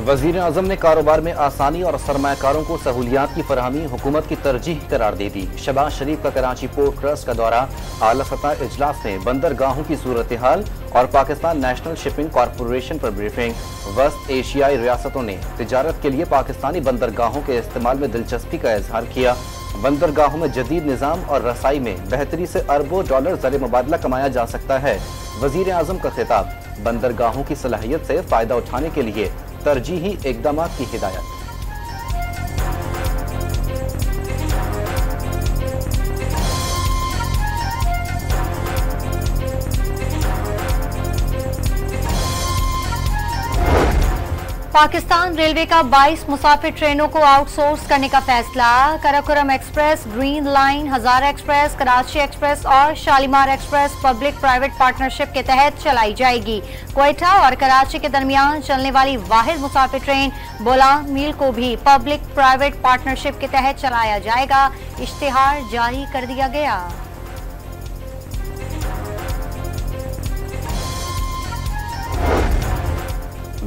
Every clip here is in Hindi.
वजीर आजम ने कारोबार में आसानी और सरमायाकारों को सहूलियात की फरहमी हुकूमत की तरजीह करार दे दी। शहबाज शरीफ का कराची पोर्ट ट्रस्ट का दौरा, आला सतह इजलास में बंदरगाहों की सूरत हाल और पाकिस्तान नेशनल शिपिंग कॉरपोरेशन पर ब्रीफिंग। वस्त एशियाई रियासतों ने तिजारत के लिए पाकिस्तानी बंदरगाहों के इस्तेमाल में दिलचस्पी का इजहार किया। बंदरगाहों में जदीद निज़ाम और रसाई में बेहतरी से अरबों डॉलर ज़र मुबादला कमाया जा सकता है। वजीर आजम का खिताब, बंदरगाहों की सलाहियत से फायदा उठाने के लिए तरजीही इकदाम की हिदायत। पाकिस्तान रेलवे का 22 मुसाफिर ट्रेनों को आउटसोर्स करने का फैसला। कराकोरम एक्सप्रेस, ग्रीन लाइन, हजारा एक्सप्रेस, कराची एक्सप्रेस और Shalimar express public private partnership के तहत चलाई जाएगी। क्वेटा और कराची के दरमियान चलने वाली वाहिद मुसाफिर ट्रेन बोलांग मील को भी पब्लिक प्राइवेट पार्टनरशिप के तहत चलाया जाएगा। इश्तिहार जारी कर दिया गया।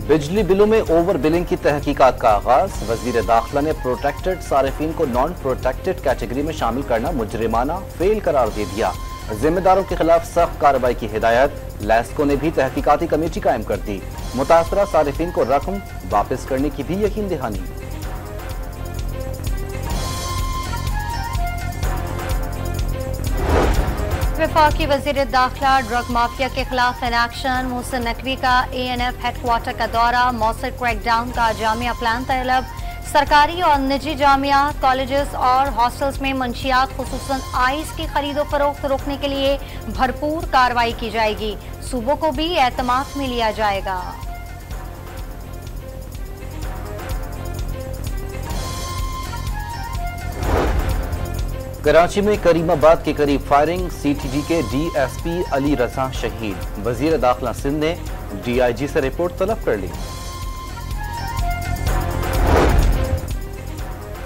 बिजली बिलों में ओवर बिलिंग की तहकीकात का आगाज। वजीर दाखिला ने प्रोटेक्टेड सारिफीन को नॉन प्रोटेक्टेड कैटेगरी में शामिल करना मुजरिमाना फेल करार दे दिया। जिम्मेदारों के खिलाफ सख्त कार्रवाई की हिदायत। लैस्को ने भी तहकीकाती कमेटी कायम कर दी। मुतासरा सारिफीन को रकम वापस करने की भी यकीन दहानी। वफाकी वजीर दाखिला ड्रग माफिया के खिलाफ इन एक्शन। मोहसिन नकवी का ANF हेडक्वार्टर का दौरा। मौसर क्रैकडाउन का जामिया प्लान तलब। सरकारी और निजी जामियात, कॉलेजेस और हॉस्टल्स में मंशियात खुसूसन आइस की खरीदो फरोख्त रोकने के लिए भरपूर कार्रवाई की जाएगी। सूबों को भी एतमाद में लिया जाएगा। कराची में करीमाबाद के करीब फायरिंग। CTG के DSP अली रजा शहीद। वजीर दाखिला सिंध ने DIG से रिपोर्ट तलब कर ली।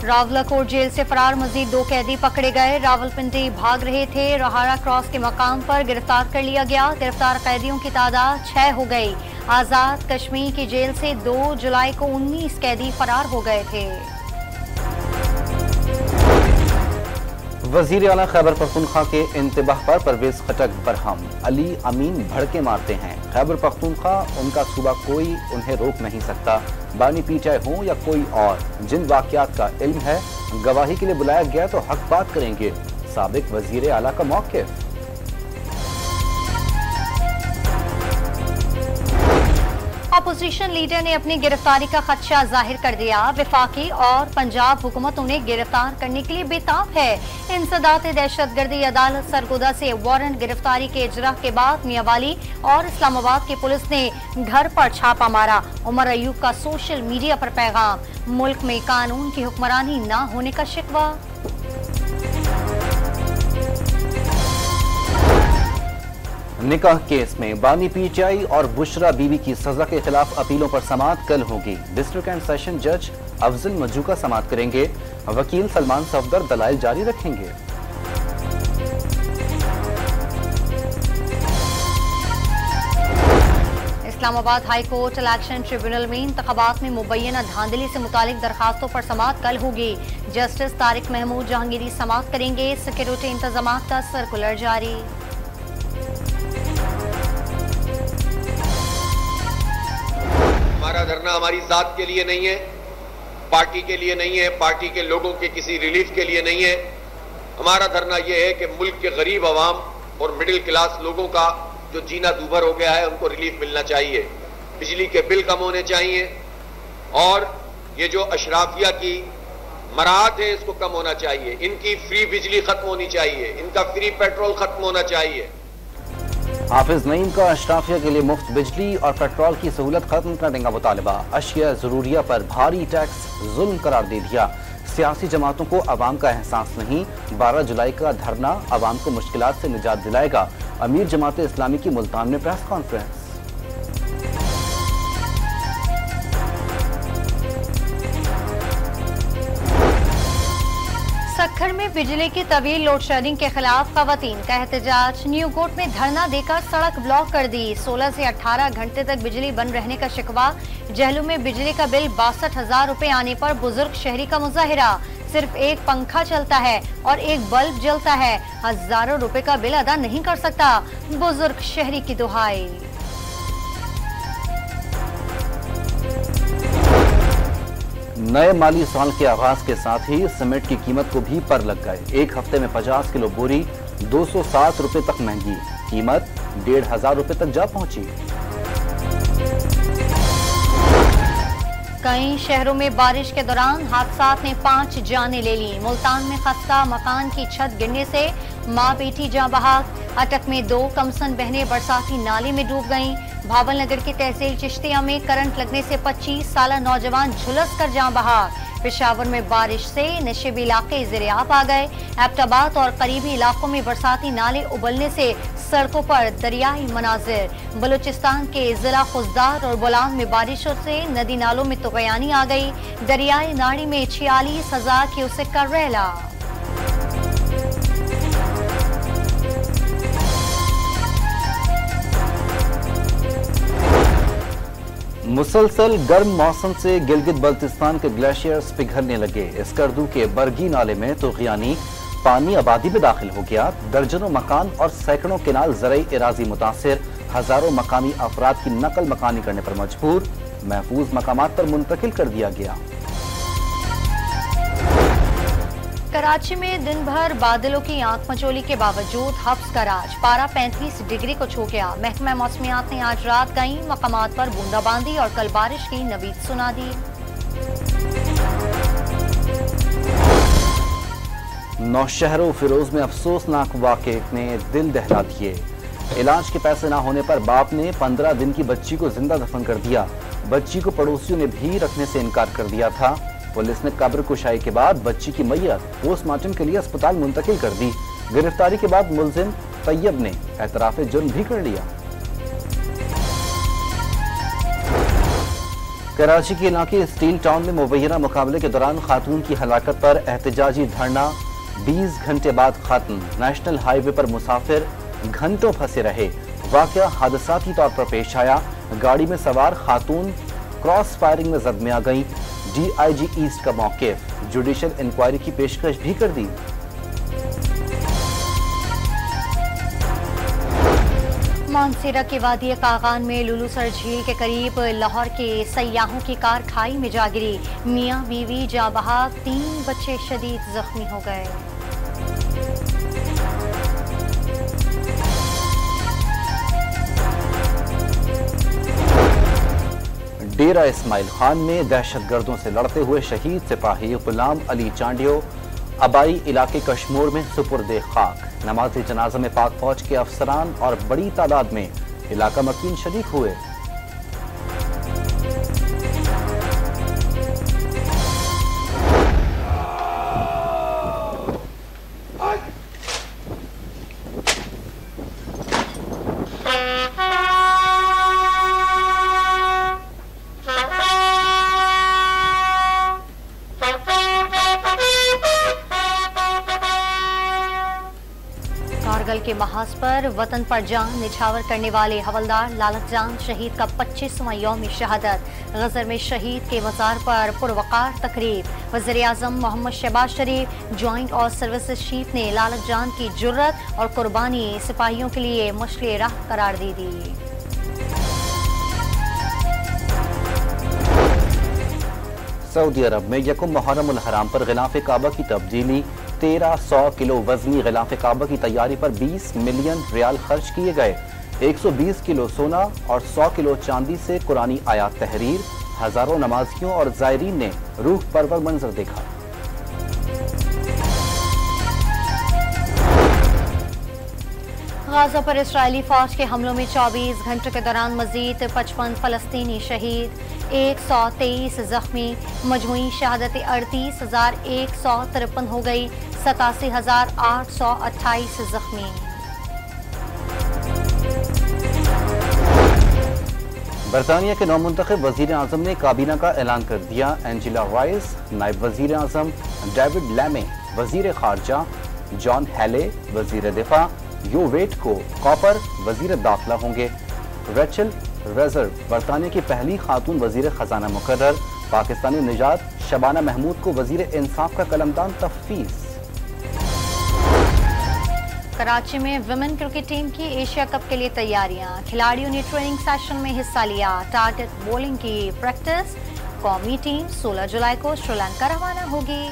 रावलाकोट जेल से फरार मजीद 2 कैदी पकड़े गए। रावलपिंडी भाग रहे थे। रहाड़ा क्रॉस के मकाम पर गिरफ्तार कर लिया गया। गिरफ्तार कैदियों की तादाद 6 हो गई। आजाद कश्मीर की जेल से 2 जुलाई को 19 कैदी फरार हो गए थे। वजीर आला खैबर पख्तूनख्वा के इंतबाह पर परवेज खटक बरहम। अली अमीन भड़के मारते हैं। खैबर पख्तूनख्वा उनका सूबा, कोई उन्हें रोक नहीं सकता। बानी पीचाई हो या कोई और, जिन वाकयात का इल्म है गवाही के लिए बुलाया गया तो हक बात करेंगे। साबिक वजीर आला का मौक़िफ़। अपोजिशन लीडर ने अपनी गिरफ्तारी का खदशा जाहिर कर दिया। वफाकी और पंजाब हुकूमत उन्हें गिरफ्तार करने के लिए बेताब है। इंसदात दहशतगर्दी अदालत सरगोदा से वारंट गिरफ्तारी के इजरा के बाद मियांवाली और इस्लामाबाद की पुलिस ने घर पर छापा मारा। उमर अयूब का सोशल मीडिया पर पैगाम, मुल्क में कानून की हुक्मरानी न होने का शिकवा। निकाह केस में बानी पीचाई और बुशरा बीवी की सजा के खिलाफ अपीलों पर समाअत कल होगी। डिस्ट्रिक्ट एंड सेशन जज अफजल मजूका समाअत करेंगे। वकील सलमान सफदर दलाइल जारी रखेंगे। Islamabad high court election tribunal में इंतखाबात में मुबैना धांधली से मुतालिक दरखास्तों पर समाअत कल होगी। जस्टिस तारिक महमूद जहांगीरी समाअत करेंगे। सिक्योरिटी इंतजाम का सर्कुलर जारी। हमारा धरना हमारी जात के लिए नहीं है, पार्टी के लिए नहीं है, पार्टी के लोगों के किसी रिलीफ के लिए नहीं है। हमारा धरना यह है कि मुल्क के गरीब आवाम और मिडिल क्लास लोगों का जो जीना दूभर हो गया है उनको रिलीफ मिलना चाहिए। बिजली के बिल कम होने चाहिए और ये जो अशराफिया की मराहत है इसको कम होना चाहिए। इनकी फ्री बिजली खत्म होनी चाहिए, इनका फ्री पेट्रोल खत्म होना चाहिए। हाफिज नईम का अशराफिया के लिए मुफ्त बिजली और पेट्रोल की सहूलत खत्म करने का मुतालबा। अशिया जरूरिया पर भारी टैक्स जुल्म करार दे दिया। सियासी जमातों को अवाम का एहसास नहीं। 12 जुलाई का धरना अवाम को मुश्किलात से निजात दिलाएगा। अमीर जमात इस्लामी की मुल्तान में प्रेस कॉन्फ्रेंस। सक्खर में बिजली की तवील लोड शेडिंग के खिलाफ खवातीन का एहतजाज। न्यू कोर्ट में धरना देकर सड़क ब्लॉक कर दी। 16 से 18 घंटे तक बिजली बंद रहने का शिकवा। जहलू में बिजली का बिल 62,000 रुपए आने पर बुजुर्ग शहरी का मुजाहिरा। सिर्फ एक पंखा चलता है और एक बल्ब जलता है। हजारों रुपए का बिल अदा नहीं कर सकता, बुजुर्ग शहरी की दुहाई। नए माली साल के आगाज के साथ ही सीमेंट की कीमत को भी पर लग गए। एक हफ्ते में 50 किलो बोरी 260 रुपए तक महंगी, कीमत 1,500 रुपए तक जा पहुंची। कई शहरों में बारिश के दौरान हादसात ने 5 जानें ले ली। मुल्तान में खस्ता मकान की छत गिरने से मां बेटी जाँ बहाक। अटक में 2 कमसन बहनें बरसाती नाले में डूब गईं। भावल नगर की तहसील चिश्तिया में करंट लगने से 25 साला नौजवान झुलस कर जाँ बहाक। पेशावर में बारिश से नशेबी इलाके ज़ेरे-आब आ गए। एबटाबाद और करीबी इलाकों में बरसाती नाले उबलने से सड़कों पर दरियाई मनाजिर। बलूचिस्तान के जिला खुजदार और बोलान में बारिशों से नदी नालों में तुगयानी आ गई। दरियाई नाड़ी में 46,000 क्यूसेक का रैला। मुसलसल गर्म मौसम से गिलगित बल्तिस्तान के ग्लेशियर्स पिघलने लगे। स्कर्दू के बरगी नाले में तुगयानी पानी आबादी में दाखिल हो गया। दर्जनों मकान और सैकड़ों केनाल ज़रई इराजी मुतासिर। हजारों मकामी अफराद की नकल मकानी करने पर मजबूर। महफूज मकामात पर मुंतकिल कर दिया गया। कराची में दिन भर बादलों की आंख मचोली के बावजूद हफ्स का राज। पारा 35 डिग्री को छू गया। महकमा मौसमियात ने आज रात कई मकामात पर बूंदाबांदी और कल बारिश की नवीद सुना दी। नौशहरों फिरोज में अफसोसनाक वाक़े ने दिल दहला दिए। इलाज के पैसे ना होने पर बाप ने 15 दिन की बच्ची को जिंदा दफन कर दिया। बच्ची को पड़ोसियों ने भी रखने से इनकार कर दिया था। पुलिस ने कब्र कुशाई के बाद बच्ची की मैयत पोस्टमार्टम के लिए अस्पताल मुंतकिल कर दी। गिरफ्तारी के बाद मुलजिम तैयब ने एतराफ जुर्म भी कर लिया। कराची के इलाके स्टील टाउन में मुबैना मुकाबले के दौरान खातून की हलाकत पर एहतजाजी धरना 20 घंटे बाद खत्म। नेशनल हाईवे पर मुसाफिर घंटों फंसे रहे। वाकया हादसाती तौर पर पेश आया। गाड़ी में सवार खातून क्रॉस फायरिंग में जख्मी आ गई। DIG ईस्ट का मौक़िफ़ जुडिशल इंक्वायरी की पेशकश भी कर दी। मानसेरा के वादी कागान में लुलूसर झील के करीब लाहौर के सयाहों की कार खाई में जा गिरी। मियां बीवी जाँ बहाक, 3 बच्चे शदीद जख्मी हो गए। डेरा इस्माइल खान में दहशतगर्दों से लड़ते हुए शहीद सिपाही गुलाम अली चांडियो आबाई इलाके कश्मोर में सुपुर्दे खाक। नमाज जनाजा में पाक फौज के अफसरान और बड़ी तादाद में इलाका मकीन शरीक हुए। कारगिल के महाज पर वतन पर जान निछावर करने वाले हवलदार लालक जान शहीद का 25वां यौम शहादत। गजर में शहीद के मज़ार पर पुरवकार तकरीब। वज़ीर-ए-आज़म मोहम्मद शहबाज शरीफ ज्वाइंट और सर्विसेज चीफ ने लालक जान की जुर्रत और कुर्बानी सिपाहियों के लिए मुश्किल राह करार दे दी। सऊदी अरब में यकुम मुहर्रम उल हराम पर गिलाफ काबा की तब्दीली। 1300 किलो वजनी गिलाफ काबा की तैयारी पर 20 मिलियन रियाल खर्च किए गए। 120 किलो सोना और 100 किलो चांदी से कुरानी आयात तहरीर। हजारों नमाजियों और जायरीन ने रूह परवर मंजर देखा। गाजा पर इस्राएली फौज के हमलों में 24 घंटों के दौरान मजीद 55 फलस्तीनी शहीद, 123 जख्मी। मजमूई शहादतें 38,153 हो गई। 87,828 जख्मी। बरतानिया के नौमुंतखब वजीर आजम ने काबीना का ऐलान कर दिया। एंजेला राइस नायब वजीर आजम, डेविड लैमे वजीर खारजा, जॉन हेले वजीर दिफा, यो वेट को कॉपर वजीर दाखिला होंगे। रेचल रेजर बरतानिया की पहली खातून वजीर खजाना मुकर्रर। पाकिस्तानी निजात शबाना महमूद को वजीर इंसाफ का कलमदान तफवीज। कराची में विमेन क्रिकेट टीम की एशिया कप के लिए तैयारियां। खिलाड़ियों ने ट्रेनिंग सेशन में हिस्सा लिया। टारगेट बॉलिंग की प्रैक्टिस। कौमी टीम 16 जुलाई को श्रीलंका रवाना होगी।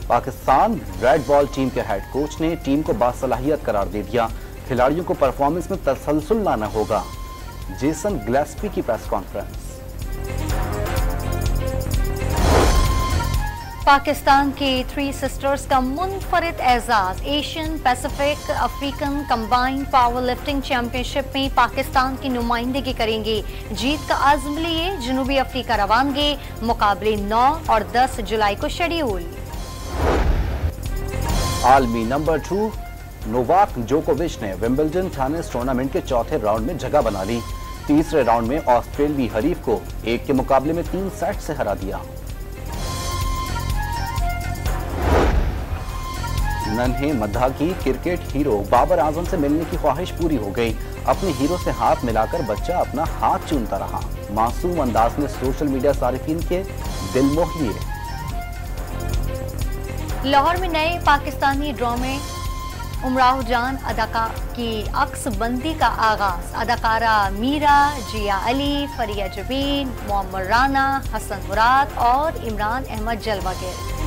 पाकिस्तान रेड बॉल टीम के हेड कोच ने टीम को बासलाहियत करार दे दिया। खिलाड़ियों को परफॉर्मेंस में तसलसल लाना होगा। जेसन ग्लेस्पी की प्रेस कॉन्फ्रेंस। पाकिस्तान की 3 सिस्टर्स का मुनफरिद एजाज। Asian Pacific African combined powerlifting championship में पाकिस्तान की नुमाइंदगी करेंगी। जीत का आज़म लिए जनूबी अफ्रीका रवानगी। मुकाबले 9 और 10 जुलाई को शेड्यूल। आलमी नंबर 2 नोवाक जोकोविच ने विंबलडन टेनिस टूर्नामेंट के चौथे राउंड में जगह बना ली। तीसरे राउंड में ऑस्ट्रेलियाई हरीफ को 1 के मुकाबले में 3 सेट से हरा दिया। नन्हे मद्दा की क्रिकेट हीरो बाबर आजम से मिलने की ख्वाहिश पूरी हो गई। अपने हीरो से हाथ मिलाकर बच्चा अपना हाथ चूमता रहा। मासूम अंदाज में सोशल मीडिया सारिफीन के दिल मोह लिए। लाहौर में नए पाकिस्तानी ड्रामे उमराव जान अदाका की अक्सबंदी का आगाज। अदाकारा मीरा, जिया अली, फरिया जबीन, मोहम्मद राना, हसन मुराद और इमरान अहमद जलवागर।